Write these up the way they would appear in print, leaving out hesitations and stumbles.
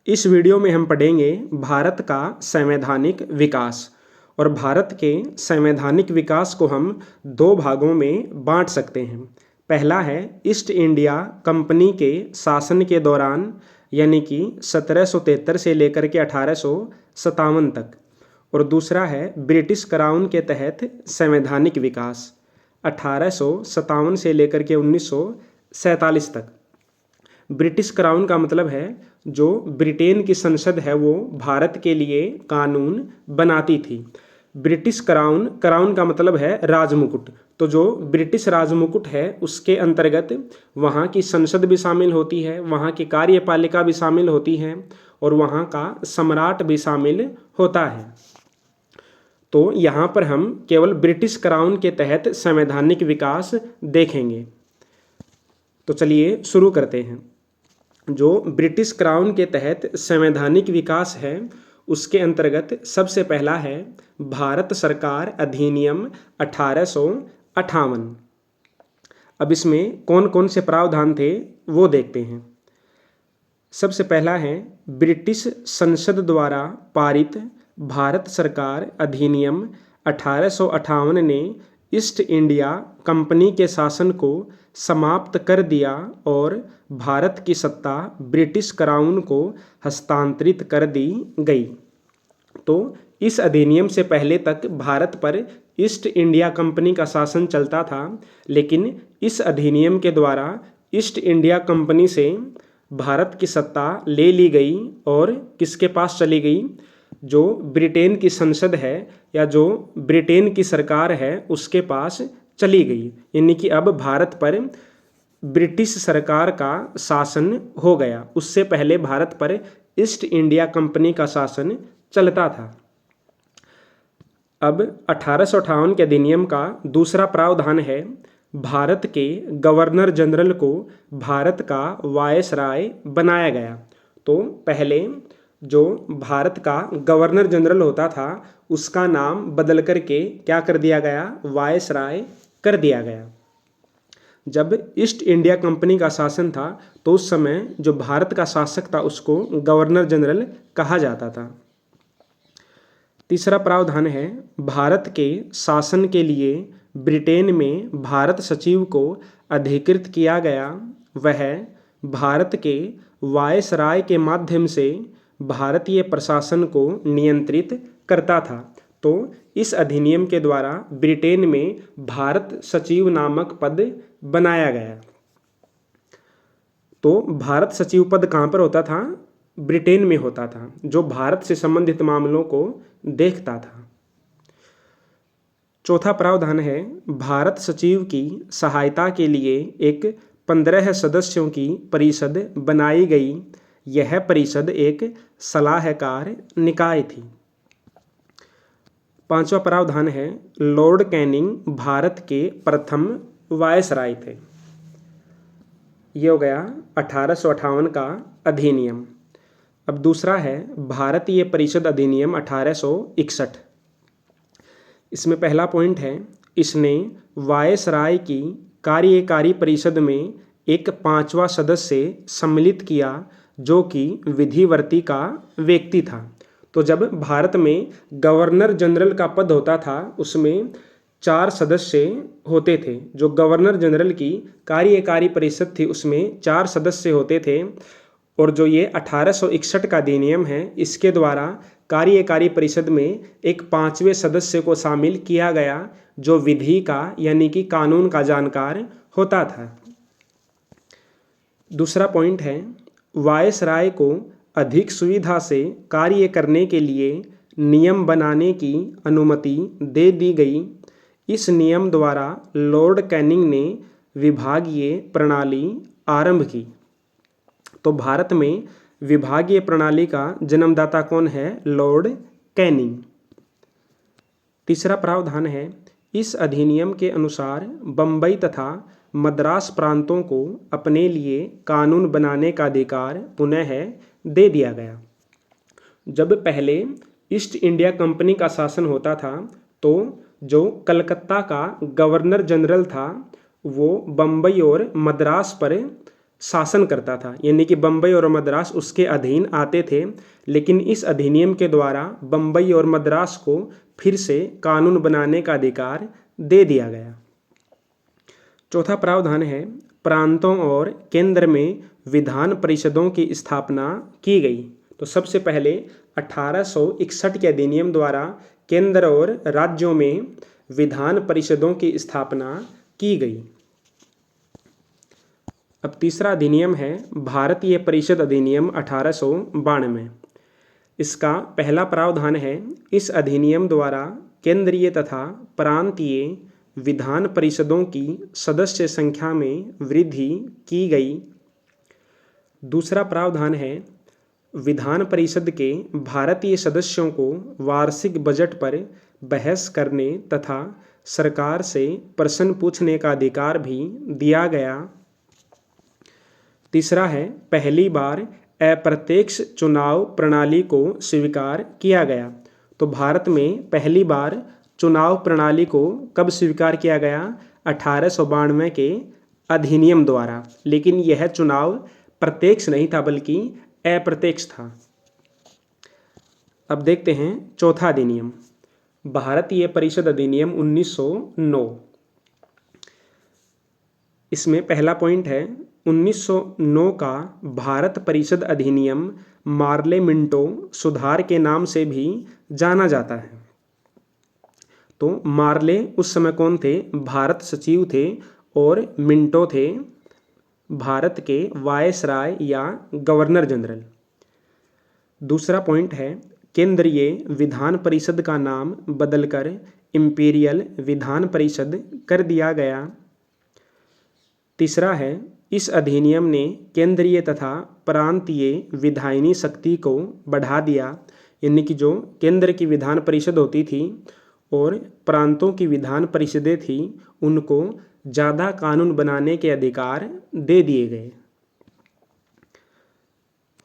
इस वीडियो में हम पढ़ेंगे भारत का संवैधानिक विकास। और भारत के संवैधानिक विकास को हम दो भागों में बांट सकते हैं। पहला है ईस्ट इंडिया कंपनी के शासन के दौरान, यानी कि 1773 से लेकर के 1857 तक। और दूसरा है ब्रिटिश क्राउन के तहत संवैधानिक विकास, 1857 से लेकर के 1947 तक। ब्रिटिश क्राउन का मतलब है जो ब्रिटेन की संसद है वो भारत के लिए कानून बनाती थी। ब्रिटिश क्राउन, क्राउन का मतलब है राजमुकुट, तो जो ब्रिटिश राजमुकुट है उसके अंतर्गत वहाँ की संसद भी शामिल होती है, वहाँ की कार्यपालिका भी शामिल होती है और वहाँ का सम्राट भी शामिल होता है। तो यहाँ पर हम केवल ब्रिटिश क्राउन के तहत संवैधानिक विकास देखेंगे। तो चलिए शुरू करते हैं। जो ब्रिटिश क्राउन के तहत संवैधानिक विकास है उसके अंतर्गत सबसे पहला है भारत सरकार अधिनियम 1858। अब इसमें कौन कौन से प्रावधान थे वो देखते हैं। सबसे पहला है ब्रिटिश संसद द्वारा पारित भारत सरकार अधिनियम 1858 ने ईस्ट इंडिया कंपनी के शासन को समाप्त कर दिया और भारत की सत्ता ब्रिटिश क्राउन को हस्तांतरित कर दी गई। तो इस अधिनियम से पहले तक भारत पर ईस्ट इंडिया कंपनी का शासन चलता था, लेकिन इस अधिनियम के द्वारा ईस्ट इंडिया कंपनी से भारत की सत्ता ले ली गई और किसके पास चली गई? जो ब्रिटेन की संसद है या जो ब्रिटेन की सरकार है उसके पास चली गई। यानी कि अब भारत पर ब्रिटिश सरकार का शासन हो गया। उससे पहले भारत पर ईस्ट इंडिया कंपनी का शासन चलता था। अब 1858 के अधिनियम का दूसरा प्रावधान है भारत के गवर्नर जनरल को भारत का वायसराय बनाया गया। तो पहले जो भारत का गवर्नर जनरल होता था उसका नाम बदल करके क्या कर दिया गया? वायसराय कर दिया गया। जब ईस्ट इंडिया कंपनी का शासन था तो उस समय जो भारत का शासक था उसको गवर्नर जनरल कहा जाता था। तीसरा प्रावधान है भारत के शासन के लिए ब्रिटेन में भारत सचिव को अधिकृत किया गया। वह भारत के वायसराय के माध्यम से भारतीय प्रशासन को नियंत्रित करता था। तो इस अधिनियम के द्वारा ब्रिटेन में भारत सचिव नामक पद बनाया गया। तो भारत सचिव पद कहाँ पर होता था? ब्रिटेन में होता था, जो भारत से संबंधित मामलों को देखता था। चौथा प्रावधान है भारत सचिव की सहायता के लिए एक 15 सदस्यों की परिषद बनाई गई। यह परिषद एक सलाहकार निकाय थी। पांचवा प्रावधान है लॉर्ड कैनिंग भारत के प्रथम वायसराय थे। ये हो गया 1858 का अधिनियम। अब दूसरा है भारतीय परिषद अधिनियम 1861। इसमें पहला पॉइंट है इसने वायसराय की कार्यकारी परिषद में एक 5वां सदस्य सम्मिलित किया जो कि विधिवर्ती का व्यक्ति था। तो जब भारत में गवर्नर जनरल का पद होता था उसमें 4 सदस्य होते थे। जो गवर्नर जनरल की कार्यकारी परिषद थी उसमें 4 सदस्य होते थे। और जो ये 1861 का अधिनियम है इसके द्वारा कार्यकारी परिषद में एक 5वें सदस्य को शामिल किया गया जो विधि का यानी कि कानून का जानकार होता था। दूसरा पॉइंट है वायसराय को अधिक सुविधा से कार्य करने के लिए नियम बनाने की अनुमति दे दी गई। इस नियम द्वारा लॉर्ड कैनिंग ने विभागीय प्रणाली आरंभ की। तो भारत में विभागीय प्रणाली का जन्मदाता कौन है? Lord Canning. तीसरा प्रावधान है इस अधिनियम के अनुसार बम्बई तथा मद्रास प्रांतों को अपने लिए कानून बनाने का अधिकार पुनः दे दिया गया। जब पहले ईस्ट इंडिया कंपनी का शासन होता था तो जो कलकत्ता का गवर्नर जनरल था वो बम्बई और मद्रास पर शासन करता था, यानी कि बम्बई और मद्रास उसके अधीन आते थे। लेकिन इस अधिनियम के द्वारा बम्बई और मद्रास को फिर से कानून बनाने का अधिकार दे दिया गया। चौथा प्रावधान है प्रांतों और केंद्र में विधान परिषदों की स्थापना की गई। तो सबसे पहले 1861 के अधिनियम द्वारा केंद्र और राज्यों में विधान परिषदों की स्थापना की गई। अब तीसरा अधिनियम है भारतीय परिषद अधिनियम 1892। इसका पहला प्रावधान है इस अधिनियम द्वारा केंद्रीय तथा प्रांतीय विधान परिषदों की सदस्य संख्या में वृद्धि की गई। दूसरा प्रावधान है विधान परिषद के भारतीय सदस्यों को वार्षिक बजट पर बहस करने तथा सरकार से प्रश्न पूछने का अधिकार भी दिया गया। तीसरा है पहली बार अप्रत्यक्ष चुनाव प्रणाली को स्वीकार किया गया। तो भारत में पहली बार चुनाव प्रणाली को कब स्वीकार किया गया? 1892 के अधिनियम द्वारा। लेकिन यह चुनाव प्रत्यक्ष नहीं था बल्कि अप्रत्यक्ष था। अब देखते हैं चौथा अधिनियम भारतीय परिषद अधिनियम 1909। इसमें पहला पॉइंट है 1909 का भारत परिषद अधिनियम मार्ले मिंटो सुधार के नाम से भी जाना जाता है। तो मार्ले उस समय कौन थे? भारत सचिव थे और मिंटो थे भारत के वायसराय या गवर्नर जनरल। दूसरा पॉइंट है केंद्रीय विधान परिषद का नाम बदलकर इंपीरियल विधान परिषद कर दिया गया। तीसरा है इस अधिनियम ने केंद्रीय तथा प्रांतीय विधायिनी शक्ति को बढ़ा दिया, यानी कि जो केंद्र की विधान परिषद होती थी और प्रांतों की विधान परिषदें थी उनको ज़्यादा कानून बनाने के अधिकार दे दिए गए।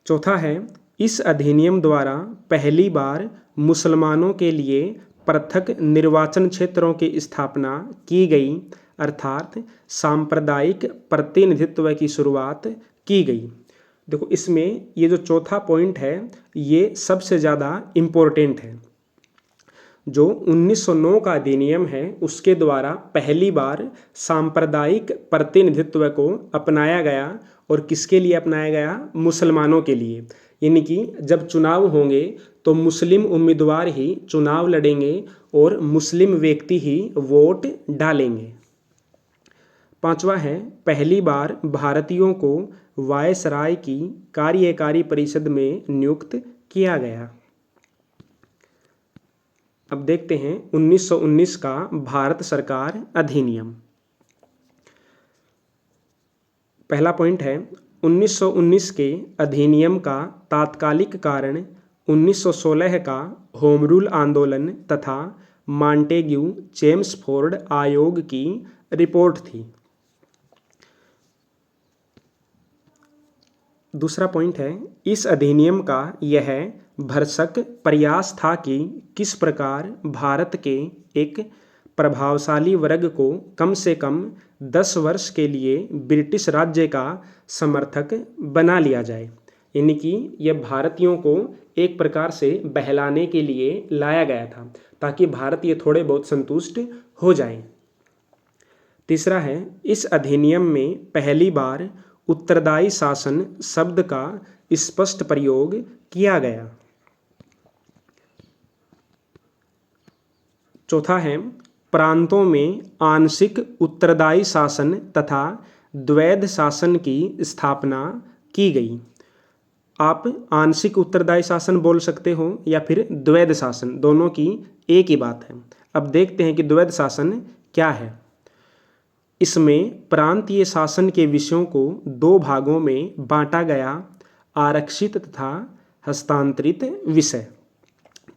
चौथा है इस अधिनियम द्वारा पहली बार मुसलमानों के लिए पृथक निर्वाचन क्षेत्रों की स्थापना की गई, अर्थात सांप्रदायिक प्रतिनिधित्व की शुरुआत की गई। देखो इसमें ये जो चौथा पॉइंट है ये सबसे ज़्यादा इम्पोर्टेंट है। जो 1909 का अधिनियम है उसके द्वारा पहली बार सांप्रदायिक प्रतिनिधित्व को अपनाया गया। और किसके लिए अपनाया गया? मुसलमानों के लिए। यानी कि जब चुनाव होंगे तो मुस्लिम उम्मीदवार ही चुनाव लड़ेंगे और मुस्लिम व्यक्ति ही वोट डालेंगे। पांचवा है पहली बार भारतीयों को वायसराय की कार्यकारी परिषद में नियुक्त किया गया। अब देखते हैं 1919 का भारत सरकार अधिनियम। पहला पॉइंट है 1919 के अधिनियम का तात्कालिक कारण 1916 का होम रूल आंदोलन तथा मॉन्टेग्यू चेम्सफोर्ड आयोग की रिपोर्ट थी। दूसरा पॉइंट है इस अधिनियम का यह भरसक प्रयास था कि किस प्रकार भारत के एक प्रभावशाली वर्ग को कम से कम 10 वर्ष के लिए ब्रिटिश राज्य का समर्थक बना लिया जाए। यानी कि यह भारतीयों को एक प्रकार से बहलाने के लिए लाया गया था ताकि भारतीय थोड़े बहुत संतुष्ट हो जाएं। तीसरा है इस अधिनियम में पहली बार उत्तरदायी शासन शब्द का स्पष्ट प्रयोग किया गया। चौथा है प्रांतों में आंशिक उत्तरदायी शासन तथा द्वैध शासन की स्थापना की गई। आप आंशिक उत्तरदायी शासन बोल सकते हो या फिर द्वैध शासन, दोनों की एक ही बात है। अब देखते हैं कि द्वैध शासन क्या है। इसमें प्रांतीय शासन के विषयों को 2 भागों में बांटा गया, आरक्षित तथा हस्तांतरित विषय।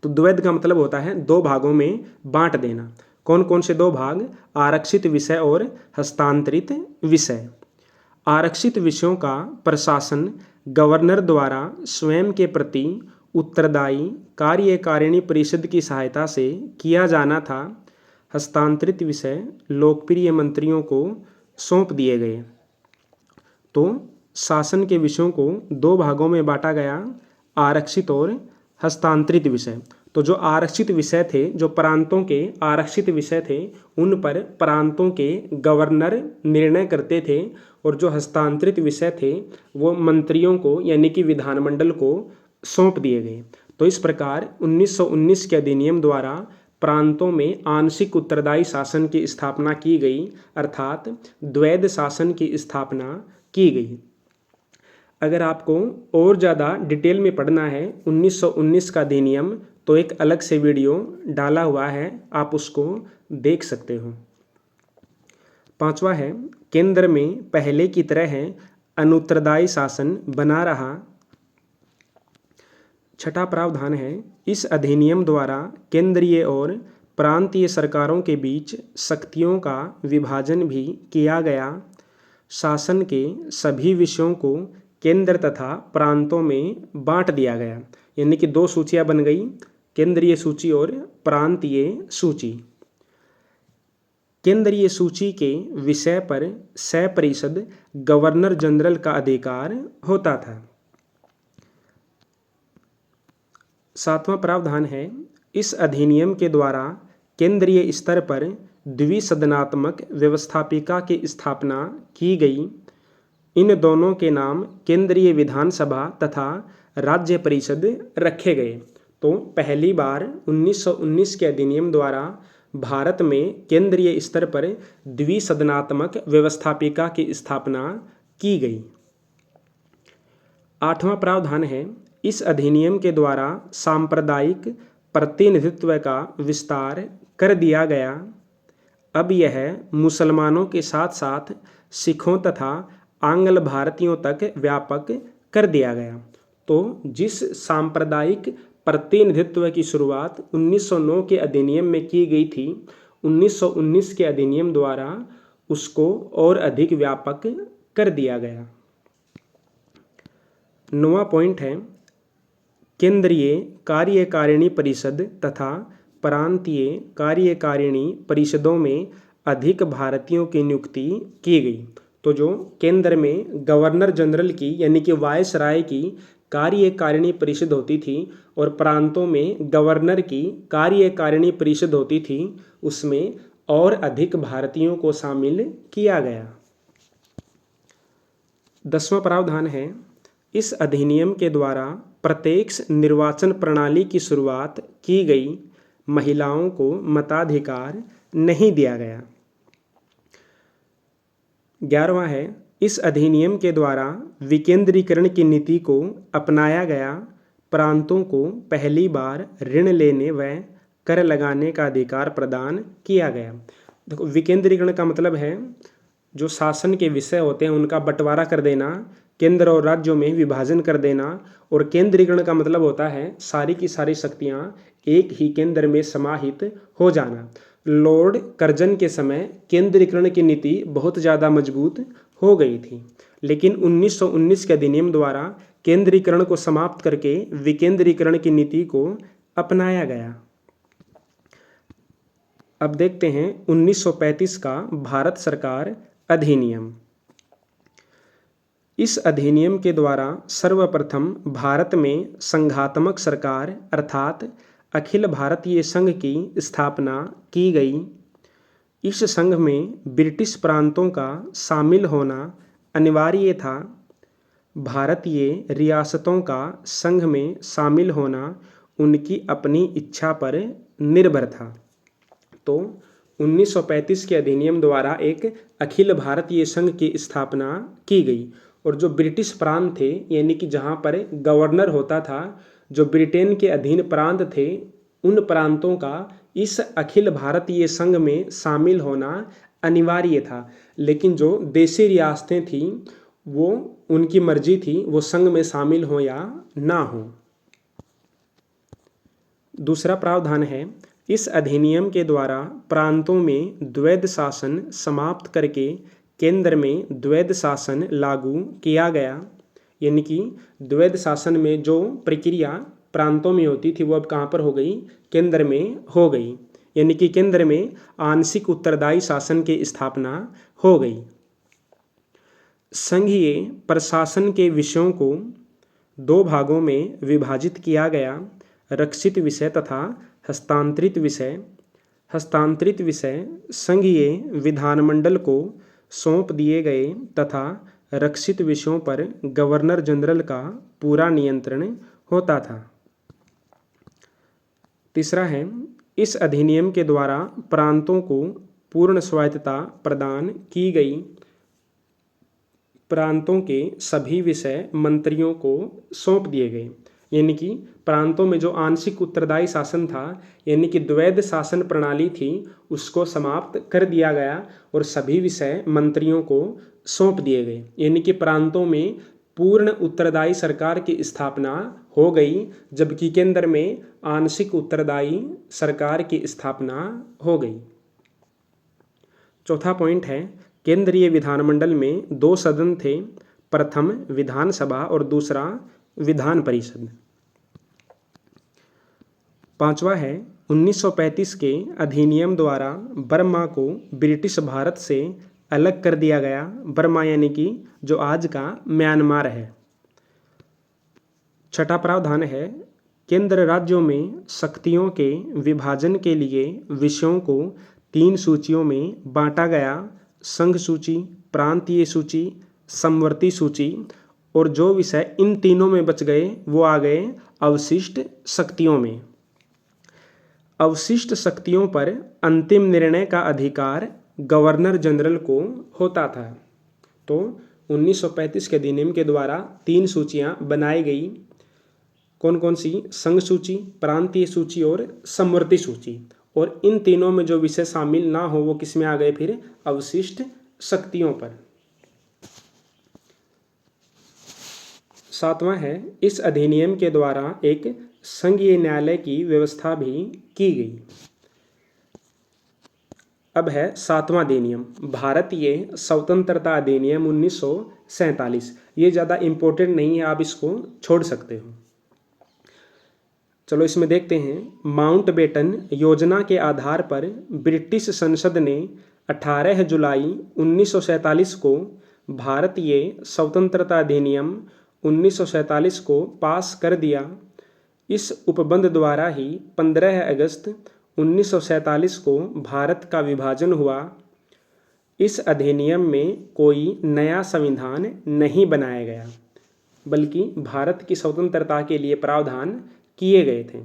तो द्वैध का मतलब होता है 2 भागों में बांट देना। कौन कौन से 2 भाग? आरक्षित विषय और हस्तांतरित विषय। आरक्षित विषयों का प्रशासन गवर्नर द्वारा स्वयं के प्रति उत्तरदायी कार्यकारिणी परिषद की सहायता से किया जाना था। हस्तांतरित विषय लोकप्रिय मंत्रियों को सौंप दिए गए। तो शासन के विषयों को दो भागों में बांटा गया, आरक्षित और हस्तांतरित विषय। तो जो आरक्षित विषय थे, जो प्रांतों के आरक्षित विषय थे, उन पर प्रांतों के गवर्नर निर्णय करते थे, और जो हस्तांतरित विषय थे वो मंत्रियों को यानी कि विधानमंडल को सौंप दिए गए। तो इस प्रकार 1919 के अधिनियम द्वारा प्रांतों में आंशिक उत्तरदायी शासन की स्थापना की गई, अर्थात द्वैध शासन की स्थापना की गई। अगर आपको और ज़्यादा डिटेल में पढ़ना है 1919 का अधिनियम, तो एक अलग से वीडियो डाला हुआ है, आप उसको देख सकते हो। पांचवा है, केंद्र में पहले की तरह है अनुत्तरदायी शासन बना रहा। छठा प्रावधान है, इस अधिनियम द्वारा केंद्रीय और प्रांतीय सरकारों के बीच शक्तियों का विभाजन भी किया गया। शासन के सभी विषयों को केंद्र तथा प्रांतों में बांट दिया गया, यानी कि दो सूचियां बन गई, केंद्रीय सूची और प्रांतीय सूची। केंद्रीय सूची के विषय पर सपरिषद गवर्नर जनरल का अधिकार होता था। सातवां प्रावधान है, इस अधिनियम के द्वारा केंद्रीय स्तर पर द्विसदनात्मक व्यवस्थापिका की स्थापना की गई। इन दोनों के नाम केंद्रीय विधानसभा तथा राज्य परिषद रखे गए। तो पहली बार 1919 के अधिनियम द्वारा भारत में केंद्रीय स्तर पर द्विसदनात्मक व्यवस्थापिका की स्थापना की गई। आठवां प्रावधान है, इस अधिनियम के द्वारा सांप्रदायिक प्रतिनिधित्व का विस्तार कर दिया गया। अब यह मुसलमानों के साथ साथ सिखों तथा आंग्ल भारतीयों तक व्यापक कर दिया गया। तो जिस सांप्रदायिक प्रतिनिधित्व की शुरुआत 1909 के अधिनियम में की गई थी, 1919 के अधिनियम द्वारा उसको और अधिक व्यापक कर दिया गया। 9वां पॉइंट है, केंद्रीय कार्यकारिणी परिषद तथा प्रांतीय कार्यकारिणी परिषदों में अधिक भारतीयों की नियुक्ति की गई। तो जो केंद्र में गवर्नर जनरल की यानी कि वायसराय की कार्यकारिणी परिषद होती थी और प्रांतों में गवर्नर की कार्यकारिणी परिषद होती थी, उसमें और अधिक भारतीयों को शामिल किया गया। 10वां प्रावधान है, इस अधिनियम के द्वारा प्रत्यक्ष निर्वाचन प्रणाली की शुरुआत की गई। महिलाओं को मताधिकार नहीं दिया गया। 11वां है, इस अधिनियम के द्वारा विकेंद्रीकरण की नीति को अपनाया गया। प्रांतों को पहली बार ऋण लेने व कर लगाने का अधिकार प्रदान किया गया। देखो, विकेंद्रीकरण का मतलब है जो शासन के विषय होते हैं उनका बंटवारा कर देना, केंद्र और राज्यों में विभाजन कर देना। और केंद्रीकरण का मतलब होता है सारी की सारी शक्तियां एक ही केंद्र में समाहित हो जाना। लॉर्ड कर्जन के समय केंद्रीकरण की नीति बहुत ज़्यादा मजबूत हो गई थी, लेकिन 1919 के अधिनियम द्वारा केंद्रीकरण को समाप्त करके विकेंद्रीकरण की नीति को अपनाया गया। अब देखते हैं 1935 का भारत सरकार अधिनियम। इस अधिनियम के द्वारा सर्वप्रथम भारत में संघात्मक सरकार अर्थात अखिल भारतीय संघ की स्थापना की गई। इस संघ में ब्रिटिश प्रांतों का शामिल होना अनिवार्य था। भारतीय रियासतों का संघ में शामिल होना उनकी अपनी इच्छा पर निर्भर था। तो 1935 के अधिनियम द्वारा एक अखिल भारतीय संघ की स्थापना की गई और जो ब्रिटिश प्रांत थे यानी कि जहाँ पर गवर्नर होता था, जो ब्रिटेन के अधीन प्रांत थे, उन प्रांतों का इस अखिल भारतीय संघ में शामिल होना अनिवार्य था। लेकिन जो देशी रियासतें थीं वो उनकी मर्जी थी वो संघ में शामिल हो या ना हो। दूसरा प्रावधान है, इस अधिनियम के द्वारा प्रांतों में द्वैध शासन समाप्त करके केंद्र में द्वैध शासन लागू किया गया। यानी कि द्वैध शासन में जो प्रक्रिया प्रांतों में होती थी वो अब कहाँ पर हो गई, केंद्र में हो गई। यानी कि केंद्र में आंशिक उत्तरदायी शासन की स्थापना हो गई। संघीय प्रशासन के विषयों को दो भागों में विभाजित किया गया, रक्षित विषय तथा हस्तांतरित विषय। हस्तांतरित विषय संघीय विधानमंडल को सौंप दिए गए तथा रक्षित विषयों पर गवर्नर जनरल का पूरा नियंत्रण होता था। तीसरा है, इस अधिनियम के द्वारा प्रांतों को पूर्ण स्वायत्तता प्रदान की गई। प्रांतों के सभी विषय मंत्रियों को सौंप दिए गए, यानी कि प्रांतों में जो आंशिक उत्तरदायी शासन था, यानी कि द्वैध शासन प्रणाली थी, उसको समाप्त कर दिया गया और सभी विषय मंत्रियों को सौंप दिए गए, यानी कि प्रांतों में पूर्ण उत्तरदायी सरकार की स्थापना हो गई, जबकि केंद्र में आंशिक उत्तरदायी सरकार की स्थापना हो गई। चौथा पॉइंट है, केंद्रीय विधानमंडल में दो सदन थे, प्रथम विधानसभा और दूसरा विधान परिषद। पांचवा है, 1935 के अधिनियम द्वारा बर्मा को ब्रिटिश भारत से अलग कर दिया गया। बर्मा यानी कि जो आज का म्यांमार है। छठा प्रावधान है, केंद्र राज्यों में शक्तियों के विभाजन के लिए विषयों को 3 सूचियों में बांटा गया, संघ सूची, प्रांतीय सूची, समवर्ती सूची, और जो विषय इन तीनों में बच गए वो आ गए अवशिष्ट शक्तियों में। अवशिष्ट शक्तियों पर अंतिम निर्णय का अधिकार गवर्नर जनरल को होता था। तो 1935 के अधिनियम के द्वारा 3 सूचियां बनाई गई। कौन कौन सी? संघ सूची, प्रांतीय सूची और समवर्ती सूची। और इन तीनों में जो विषय शामिल ना हो वो किस में आ गए? फिर अवशिष्ट शक्तियों पर। 7वां है, इस अधिनियम के द्वारा एक संघीय न्यायालय की व्यवस्था भी की गई। अब है 7वां अधिनियम, भारतीय स्वतंत्रता अधिनियम 1947। ये ज़्यादा इम्पोर्टेंट नहीं है, आप इसको छोड़ सकते हो। चलो इसमें देखते हैं। माउंटबेटन योजना के आधार पर ब्रिटिश संसद ने 18 जुलाई 1947 को भारतीय स्वतंत्रता अधिनियम 1947 को पास कर दिया। इस उपबंध द्वारा ही 15 अगस्त 1947 को भारत का विभाजन हुआ। इस अधिनियम में कोई नया संविधान नहीं बनाया गया, बल्कि भारत की स्वतंत्रता के लिए प्रावधान किए गए थे।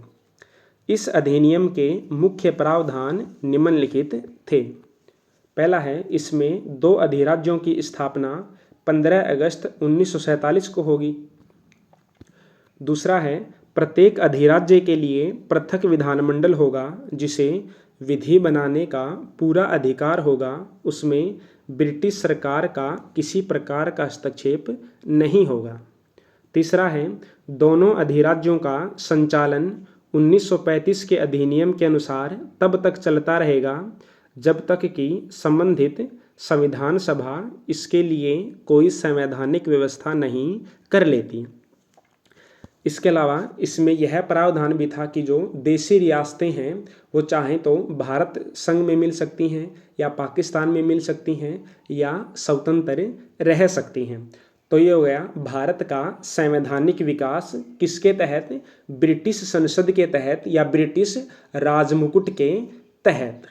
इस अधिनियम के मुख्य प्रावधान निम्नलिखित थे। पहला है, इसमें 2 अधिराज्यों की स्थापना 15 अगस्त 1947 को होगी। दूसरा है, प्रत्येक अधिराज्य के लिए पृथक विधानमंडल होगा, जिसे विधि बनाने का पूरा अधिकार होगा। उसमें ब्रिटिश सरकार का किसी प्रकार का हस्तक्षेप नहीं होगा। तीसरा है, दोनों अधिराज्यों का संचालन 1935 के अधिनियम के अनुसार तब तक चलता रहेगा जब तक कि संबंधित संविधान सभा इसके लिए कोई संवैधानिक व्यवस्था नहीं कर लेती। इसके अलावा इसमें यह प्रावधान भी था कि जो देशी रियासतें हैं वो चाहें तो भारत संघ में मिल सकती हैं या पाकिस्तान में मिल सकती हैं या स्वतंत्र रह सकती हैं। तो ये हो गया भारत का संवैधानिक विकास किसके तहत? ब्रिटिश संसद के तहत या ब्रिटिश राजमुकुट के तहत।